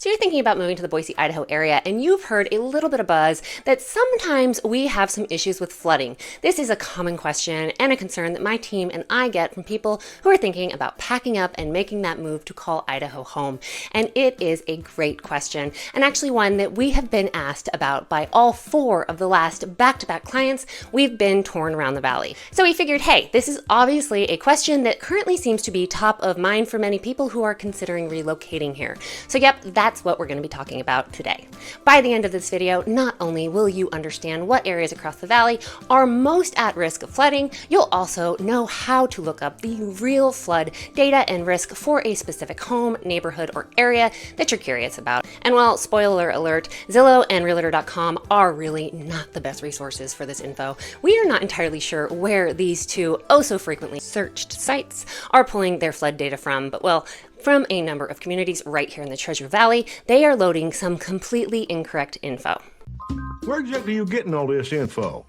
So you're thinking about moving to the Boise, Idaho area, and you've heard a little bit of buzz that sometimes we have some issues with flooding. This is a common question and a concern that my team and I get from people who are thinking about packing up and making that move to call Idaho home. And it is a great question, and actually one that we have been asked about by all 4 of the last back-to-back clients we've been touring around the valley. So we figured, hey, this is obviously a question that currently seems to be top of mind for many people who are considering relocating here. So yep, that's what we're going to be talking about today. By the end of this video, not only will you understand what areas across the valley are most at risk of flooding, you'll also know how to look up the real flood data and risk for a specific home, neighborhood, or area that you're curious about. And well, spoiler alert, Zillow and Realtor.com are really not the best resources for this info. We are not entirely sure where these two oh so frequently searched sites are pulling their flood data from, but well, from a number of communities right here in the Treasure Valley, they are loading some completely incorrect info. Where exactly are you getting all this info?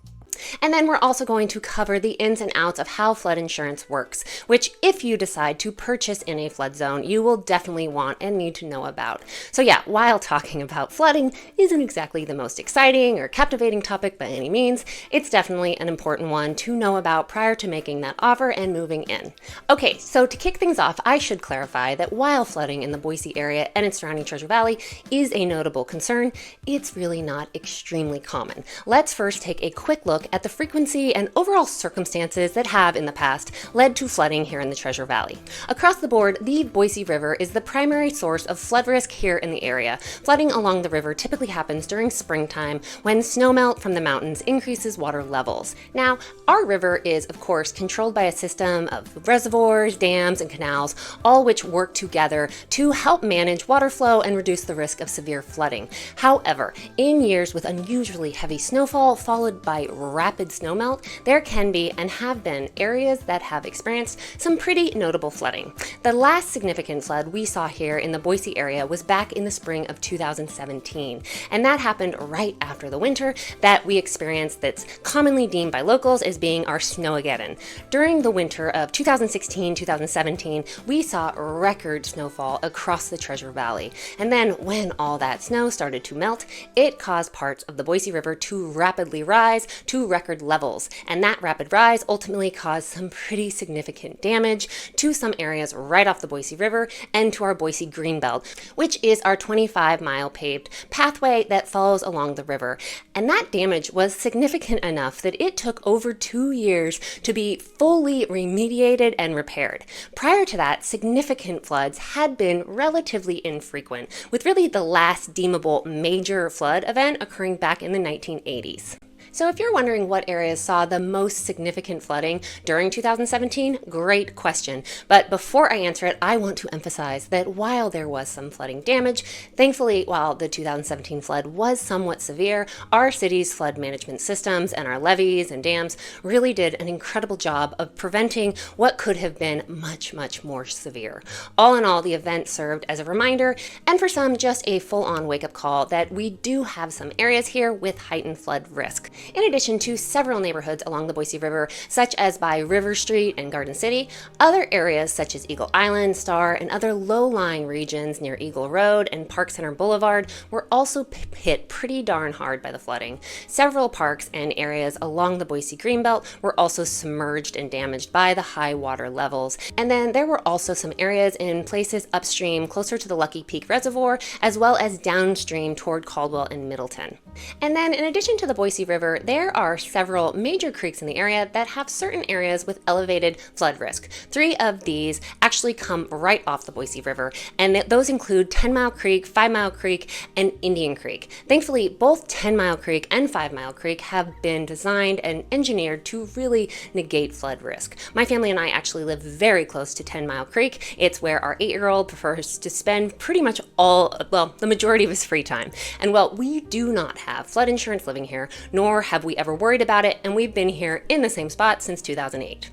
And then we're also going to cover the ins and outs of how flood insurance works, which if you decide to purchase in a flood zone, you will definitely want and need to know about. So yeah, while talking about flooding isn't exactly the most exciting or captivating topic by any means, it's definitely an important one to know about prior to making that offer and moving in. Okay, so to kick things off, I should clarify that while flooding in the Boise area and its surrounding Treasure Valley is a notable concern, it's really not extremely common. Let's first take a quick look at the frequency and overall circumstances that have in the past led to flooding here in the Treasure Valley. Across the board, the Boise River is the primary source of flood risk here in the area. Flooding along the river typically happens during springtime when snowmelt from the mountains increases water levels. Now, our river is, of course, controlled by a system of reservoirs, dams, and canals, all which work together to help manage water flow and reduce the risk of severe flooding. However, in years with unusually heavy snowfall followed by rapid snowmelt, there can be and have been areas that have experienced some pretty notable flooding. The last significant flood we saw here in the Boise area was back in the spring of 2017, and that happened right after the winter that we experienced that's commonly deemed by locals as being our Snowmageddon. During the winter of 2016-2017, we saw record snowfall across the Treasure Valley, and then when all that snow started to melt, it caused parts of the Boise River to rapidly rise to record levels, and that rapid rise ultimately caused some pretty significant damage to some areas right off the Boise River and to our Boise Greenbelt, which is our 25-mile paved pathway that follows along the river. And that damage was significant enough that it took over 2 years to be fully remediated and repaired. Prior to that, significant floods had been relatively infrequent, with really the last deemable major flood event occurring back in the 1980s. So if you're wondering what areas saw the most significant flooding during 2017, great question. But before I answer it, I want to emphasize that while there was some flooding damage, thankfully, while the 2017 flood was somewhat severe, our city's flood management systems and our levees and dams really did an incredible job of preventing what could have been much, much more severe. All in all, the event served as a reminder, and for some, just a full-on wake-up call that we do have some areas here with heightened flood risk. In addition to several neighborhoods along the Boise River, such as by River Street and Garden City, other areas such as Eagle Island, Star, and other low-lying regions near Eagle Road and Park Center Boulevard were also hit pretty darn hard by the flooding. Several parks and areas along the Boise Greenbelt were also submerged and damaged by the high water levels. And then there were also some areas in places upstream closer to the Lucky Peak Reservoir, as well as downstream toward Caldwell and Middleton. And then in addition to the Boise River, there are several major creeks in the area that have certain areas with elevated flood risk. 3 of these actually come right off the Boise River, and those include 10 Mile Creek, 5 Mile Creek, and Indian Creek. Thankfully, both 10 Mile Creek and 5 Mile Creek have been designed and engineered to really negate flood risk. My family and I actually live very close to 10 Mile Creek. It's where our 8-year-old prefers to spend pretty much the majority of his free time. And well, we do not have flood insurance living here, nor have we ever worried about it, and we've been here in the same spot since 2008.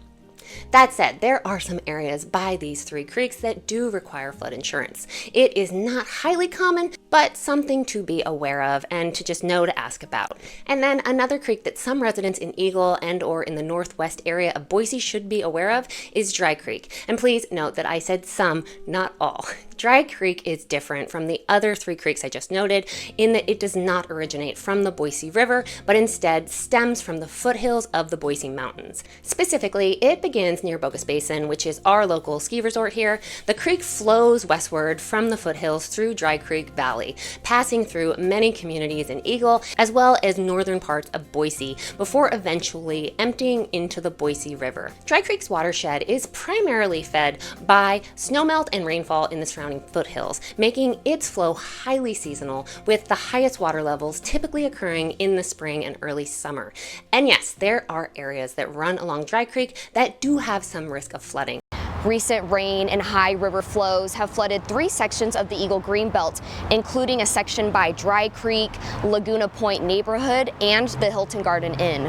That said, there are some areas by these three creeks that do require flood insurance. It is not highly common, but something to be aware of and to just know to ask about. And then another creek that some residents in Eagle and or in the northwest area of Boise should be aware of is Dry Creek. And please note that I said some, not all. Dry Creek is different from the other three creeks I just noted in that it does not originate from the Boise River, but instead stems from the foothills of the Boise Mountains. Specifically, it begins near Bogus Basin, which is our local ski resort here. The creek flows westward from the foothills through Dry Creek Valley, passing through many communities in Eagle, as well as northern parts of Boise, before eventually emptying into the Boise River. Dry Creek's watershed is primarily fed by snowmelt and rainfall in the surrounding foothills, making its flow highly seasonal, with the highest water levels typically occurring in the spring and early summer. And yes, there are areas that run along Dry Creek that do have some risk of flooding. Recent rain and high river flows have flooded 3 sections of the Eagle Greenbelt, including a section by Dry Creek, Laguna Point neighborhood, and the Hilton Garden Inn.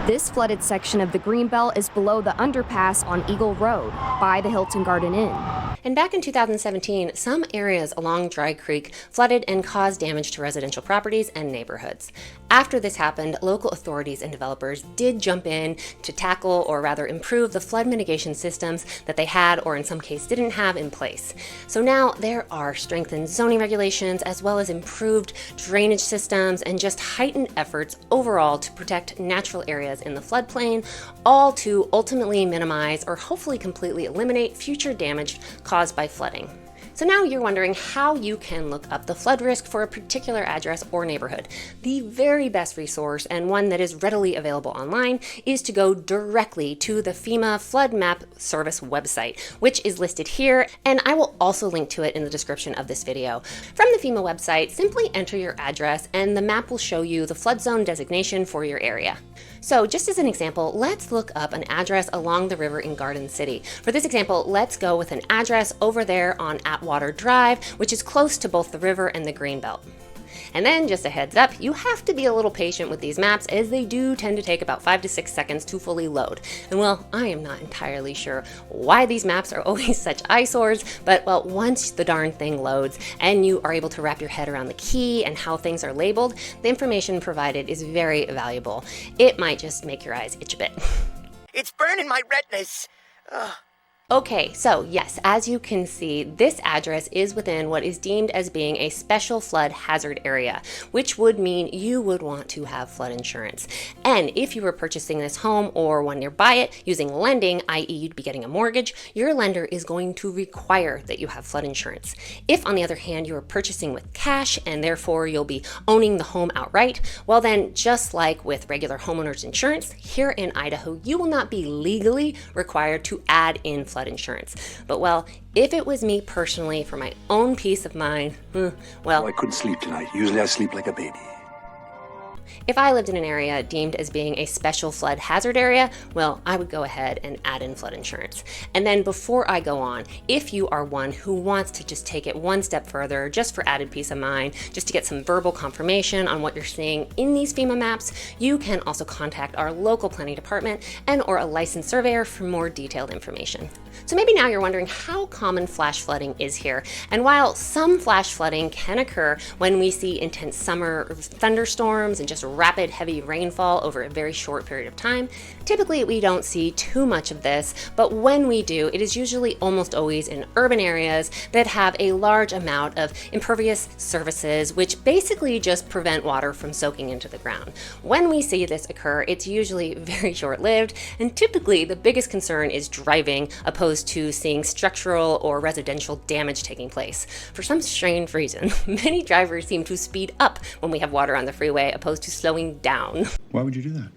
This flooded section of the Greenbelt is below the underpass on Eagle Road by the Hilton Garden Inn. And back in 2017, some areas along Dry Creek flooded and caused damage to residential properties and neighborhoods. After this happened, local authorities and developers did jump in to tackle, or rather improve, the flood mitigation systems that they had, or in some cases didn't have, in place. So now there are strengthened zoning regulations, as well as improved drainage systems and just heightened efforts overall to protect natural areas in the floodplain, all to ultimately minimize or hopefully completely eliminate future damage caused by flooding. So now you're wondering how you can look up the flood risk for a particular address or neighborhood. The very best resource, and one that is readily available online, is to go directly to the FEMA Flood Map Service website, which is listed here, and I will also link to it in the description of this video. From the FEMA website, simply enter your address and the map will show you the flood zone designation for your area. So just as an example, let's look up an address along the river in Garden City. For this example, let's go with an address over there on Atwater Drive, which is close to both the river and the Greenbelt. And then just a heads up, you have to be a little patient with these maps, as they do tend to take about 5 to 6 seconds to fully load. And well, I am not entirely sure why these maps are always such eyesores, but well, once the darn thing loads and you are able to wrap your head around the key and how things are labeled, the information provided is very valuable. It might just make your eyes itch a bit. It's burning my retinas. Ugh. Okay, so yes, as you can see, this address is within what is deemed as being a special flood hazard area, which would mean you would want to have flood insurance. And if you were purchasing this home or one nearby it using lending, i.e. you'd be getting a mortgage, your lender is going to require that you have flood insurance. If, on the other hand, you are purchasing with cash and therefore you'll be owning the home outright, well then, just like with regular homeowners insurance, here in Idaho, you will not be legally required to add in flood insurance. But well, if it was me personally, for my own peace of mind, well, I couldn't sleep tonight. Usually I sleep like a baby. if I lived in an area deemed as being a special flood hazard area, well, I would go ahead and add in flood insurance. And then before I go on, if you are one who wants to just take it one step further, just for added peace of mind, just to get some verbal confirmation on what you're seeing in these FEMA maps, you can also contact our local planning department and or a licensed surveyor for more detailed information. So maybe now you're wondering how common flash flooding is here. And while some flash flooding can occur when we see intense summer thunderstorms and just rapid heavy rainfall over a very short period of time, typically we don't see too much of this, but when we do, it is usually almost always in urban areas that have a large amount of impervious surfaces, which basically just prevent water from soaking into the ground. When we see this occur, it's usually very short-lived, and typically the biggest concern is driving, opposed to seeing structural or residential damage taking place. For some strange reason, many drivers seem to speed up when we have water on the freeway, opposed to slowing down. Why would you do that?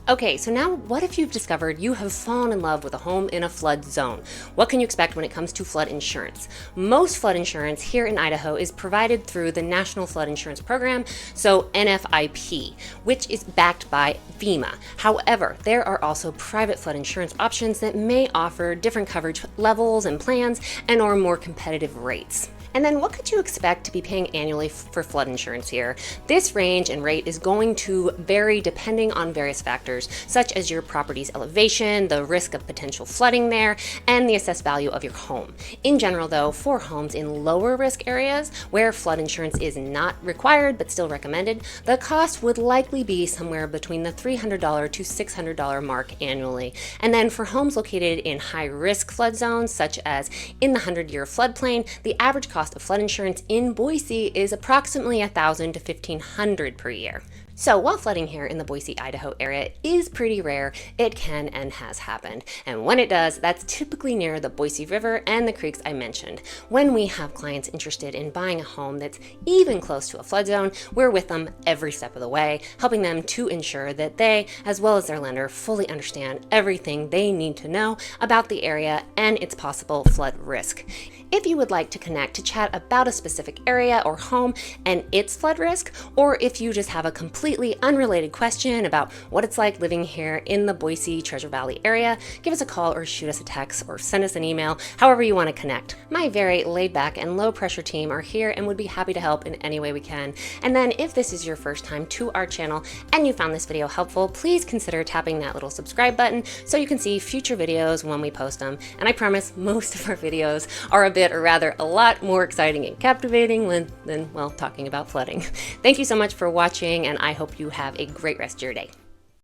Okay, so now what if you've discovered you have fallen in love with a home in a flood zone? What can you expect when it comes to flood insurance? Most flood insurance here in Idaho is provided through the National Flood Insurance Program, so NFIP, which is backed by FEMA. However, there are also private flood insurance options that may offer different coverage levels and plans and or more competitive rates. And then what could you expect to be paying annually for flood insurance here? This range and rate is going to vary depending on various factors, such as your property's elevation, the risk of potential flooding there, and the assessed value of your home. In general though, for homes in lower risk areas where flood insurance is not required but still recommended, the cost would likely be somewhere between the $300 to $600 mark annually. And then for homes located in high risk flood zones, such as in the 100-year floodplain, the average cost of flood insurance in Boise is approximately $1,000 to $1,500 per year. So while flooding here in the Boise, Idaho area is pretty rare, it can and has happened. And when it does, that's typically near the Boise River and the creeks I mentioned. When we have clients interested in buying a home that's even close to a flood zone, we're with them every step of the way, helping them to ensure that they, as well as their lender, fully understand everything they need to know about the area and its possible flood risk. If you would like to connect to chat about a specific area or home and its flood risk, or if you just have a completely unrelated question about what it's like living here in the Boise Treasure Valley area, give us a call or shoot us a text or send us an email, however you want to connect. My very laid back and low pressure team are here and would be happy to help in any way we can. And then if this is your first time to our channel and you found this video helpful, please consider tapping that little subscribe button so you can see future videos when we post them. And I promise most of our videos are or rather a lot more exciting and captivating than well, talking about flooding. Thank you so much for watching, and I hope you have a great rest of your day.